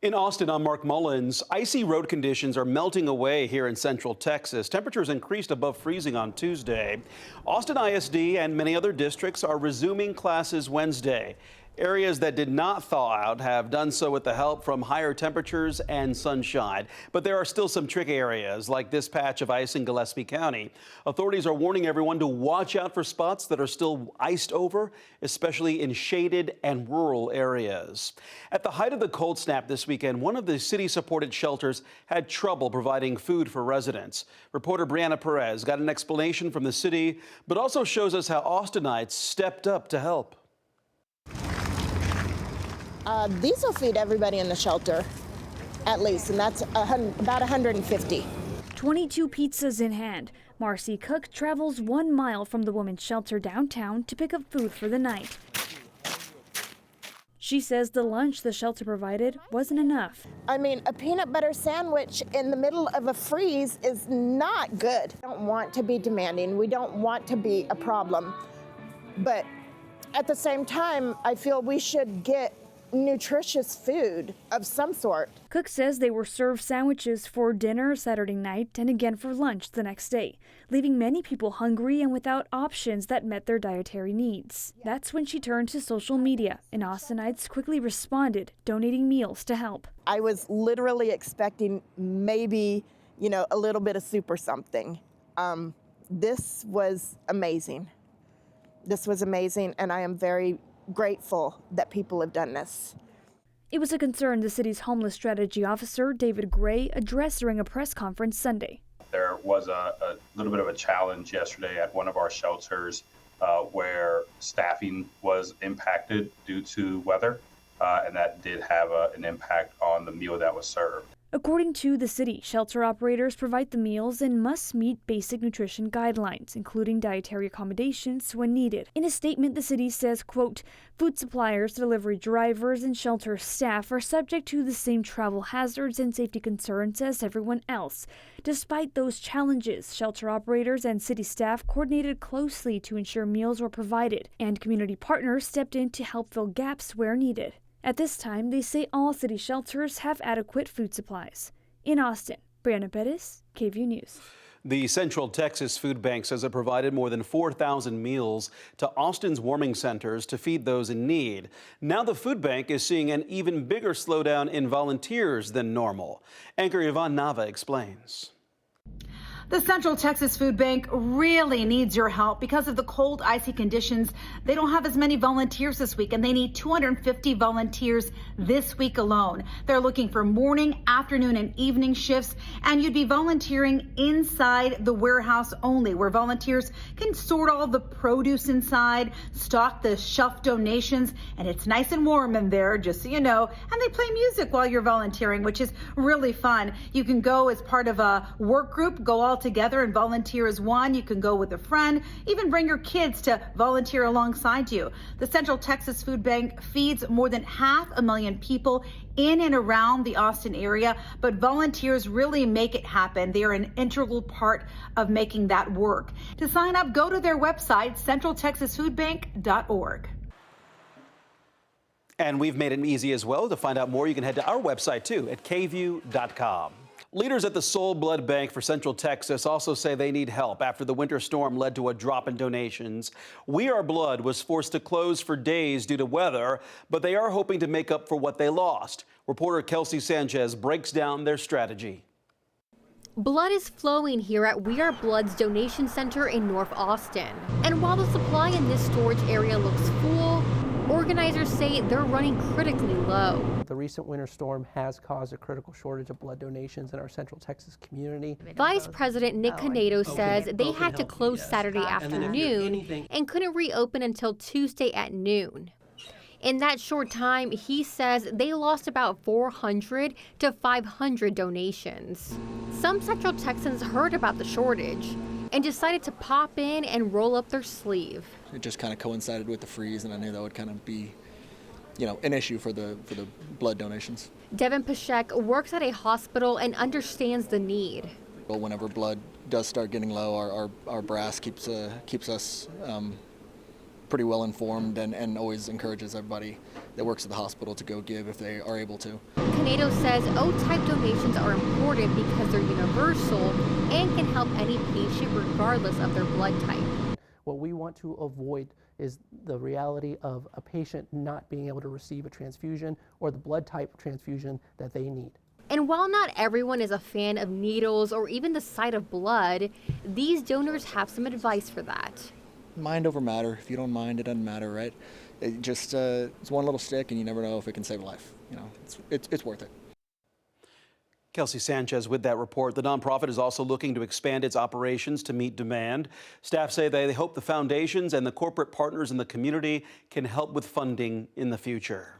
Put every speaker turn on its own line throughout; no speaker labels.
In Austin, I'm Mark Mullins. Icy road conditions are melting away here in central Texas. Temperatures increased above freezing on Tuesday. Austin ISD and many other districts are resuming classes Wednesday. Areas that did not thaw out have done so with the help from higher temperatures and sunshine. But there are still some tricky areas, like this patch of ice in Gillespie County. Authorities are warning everyone to watch out for spots that are still iced over, especially in shaded and rural areas. At the height of the cold snap this weekend, one of the city-supported shelters had trouble providing food for residents. Reporter Brianna Perez got an explanation from the city, but also shows us how Austinites stepped up to help.
These will feed everybody in the shelter, at least, and that's about 150.
22 pizzas in hand. Marcy Cook travels 1 mile from the women's shelter downtown to pick up food for the night. She says the lunch the shelter provided wasn't enough.
I mean, a peanut butter sandwich in the middle of a freeze is not good. We don't want to be demanding. We don't want to be a problem. But at the same time, I feel we should get nutritious food of some sort.
Cook says they were served sandwiches for dinner Saturday night and again for lunch the next day, leaving many people hungry and without options that met their dietary needs. That's when she turned to social media, and Austinites quickly responded, donating meals to help.
I was literally expecting maybe, a little bit of soup or something. This was amazing. This was amazing, and I am very grateful that people have done this.
It was a concern the city's homeless strategy officer, David Gray, addressed during a press conference Sunday.
There was a little bit of a challenge yesterday at one of our shelters where staffing was impacted due to weather, and that did have an impact on the meal that was served.
According to the city, shelter operators provide the meals and must meet basic nutrition guidelines, including dietary accommodations when needed. In a statement, the city says, quote, food suppliers, delivery drivers, and shelter staff are subject to the same travel hazards and safety concerns as everyone else. Despite those challenges, shelter operators and city staff coordinated closely to ensure meals were provided, and community partners stepped in to help fill gaps where needed. At this time, they say all city shelters have adequate food supplies. In Austin, Brianna Perez, KVUE News.
The Central Texas Food Bank says it provided more than 4,000 meals to Austin's warming centers to feed those in need. Now the food bank is seeing an even bigger slowdown in volunteers than normal. Anchor Yvonne Nava explains.
The Central Texas Food Bank really needs your help because of the cold, icy conditions. They don't have as many volunteers this week, and they need 250 volunteers this week alone. They're looking for morning, afternoon, and evening shifts, and you'd be volunteering inside the warehouse only, where volunteers can sort all the produce inside, stock the shelf donations, and it's nice and warm in there, just so you know. And they play music while you're volunteering, which is really fun. You can go as part of a work group, go all together and volunteer as one. You can go with a friend, even bring your kids to volunteer alongside you. The Central Texas Food Bank feeds more than 500,000 people in and around the Austin area, but volunteers really make it happen. They are an integral part of making that work. To sign up, go to their website, centraltexasfoodbank.org.
And we've made it easy as well. To find out more, you can head to our website too at KVUE.com. Leaders at the Soul Blood Bank for Central Texas also say they need help after the winter storm led to a drop in donations. We Are Blood was forced to close for days due to weather, but they are hoping to make up for what they lost. Reporter Kelsey Sanchez breaks down their strategy.
Blood is flowing here at We Are Blood's donation center in North Austin. And while the supply in this storage area looks full, organizers say they're running critically low.
The recent winter storm has caused a critical shortage of blood donations in our Central Texas community.
Vice President Nick Canedo says they had to close Saturday afternoon and couldn't reopen until Tuesday at noon. In that short time, he says they lost about 400 to 500 donations. Some Central Texans heard about the shortage and decided to pop in and roll up their sleeve.
It just kind of coincided with the freeze, and I knew that would kind of be, an issue for the blood donations.
Devin Pashek works at a hospital and understands the need.
Well, whenever blood does start getting low, our brass keeps us pretty well informed and always encourages everybody that works at the hospital to go give if they are able to.
Canedo says O-type donations are important because they're universal and can help any patient regardless of their blood type.
What we want to avoid is the reality of a patient not being able to receive a transfusion or the blood type transfusion that they need.
And while not everyone is a fan of needles or even the sight of blood, these donors have some advice for that.
Mind over matter. If you don't mind, it doesn't matter, right? It just it's one little stick, and you never know if it can save a life. You know, it's worth it.
Kelsey Sanchez with that report. The nonprofit is also looking to expand its operations to meet demand. Staff say they hope the foundations and the corporate partners in the community can help with funding in the future.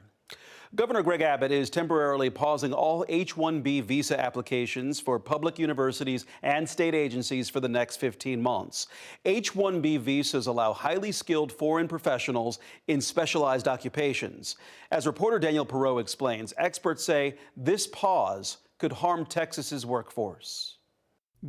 Governor Greg Abbott is temporarily pausing all H-1B visa applications for public universities and state agencies for the next 15 months. H-1B visas allow highly skilled foreign professionals in specialized occupations. As reporter Daniel Perot explains, experts say this pause could harm Texas's workforce.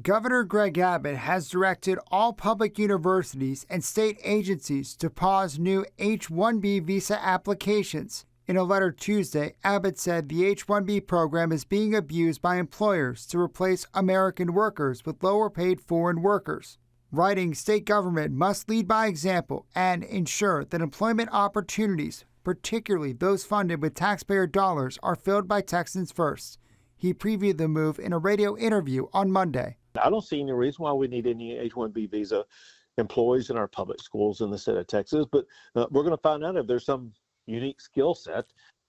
Governor Greg Abbott has directed all public universities and state agencies to pause new H-1B visa applications. In a letter Tuesday, Abbott said the H-1B program is being abused by employers to replace American workers with lower-paid foreign workers. Writing, state government must lead by example and ensure that employment opportunities, particularly those funded with taxpayer dollars, are filled by Texans first. He previewed the move in a radio interview on Monday.
I don't see any reason why we need any H-1B visa employees in our public schools in the state of Texas, but we're going to find out if there's some unique skill set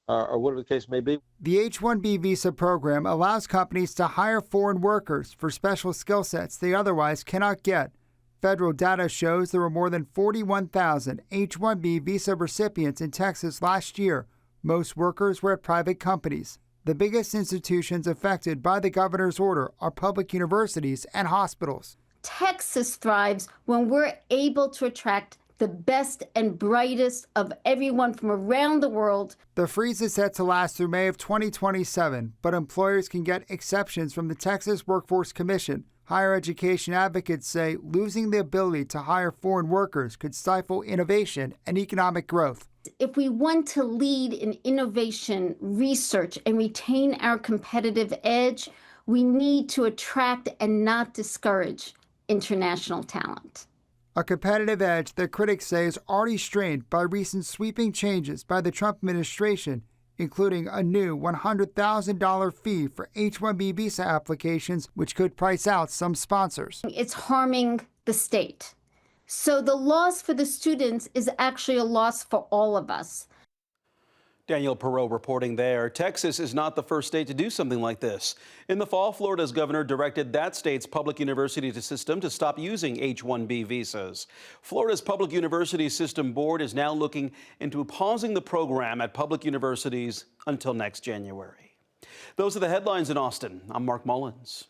or whatever the case may be.
The H-1B visa program allows companies to hire foreign workers for special skill sets they otherwise cannot get. Federal data shows there were more than 41,000 H-1B visa recipients in Texas last year. Most workers were at private companies. The biggest institutions affected by the governor's order are public universities and hospitals.
Texas thrives when we're able to attract the best and brightest of everyone from around the world.
The freeze is set to last through May of 2027, but employers can get exceptions from the Texas Workforce Commission. Higher education advocates say losing the ability to hire foreign workers could stifle innovation and economic growth.
If we want to lead in innovation, research, and retain our competitive edge, we need to attract and not discourage international talent.
A competitive edge that critics say is already strained by recent sweeping changes by the Trump administration, including a new $100,000 fee for H-1B visa applications, which could price out some sponsors.
It's harming the state. So the loss for the students is actually a loss for all of us.
Daniel Perot reporting there. Texas is not the first state to do something like this. In the fall, Florida's governor directed that state's public university system to stop using H-1B visas. Florida's Public University System Board is now looking into pausing the program at public universities until next January. Those are the headlines in Austin. I'm Mark Mullins.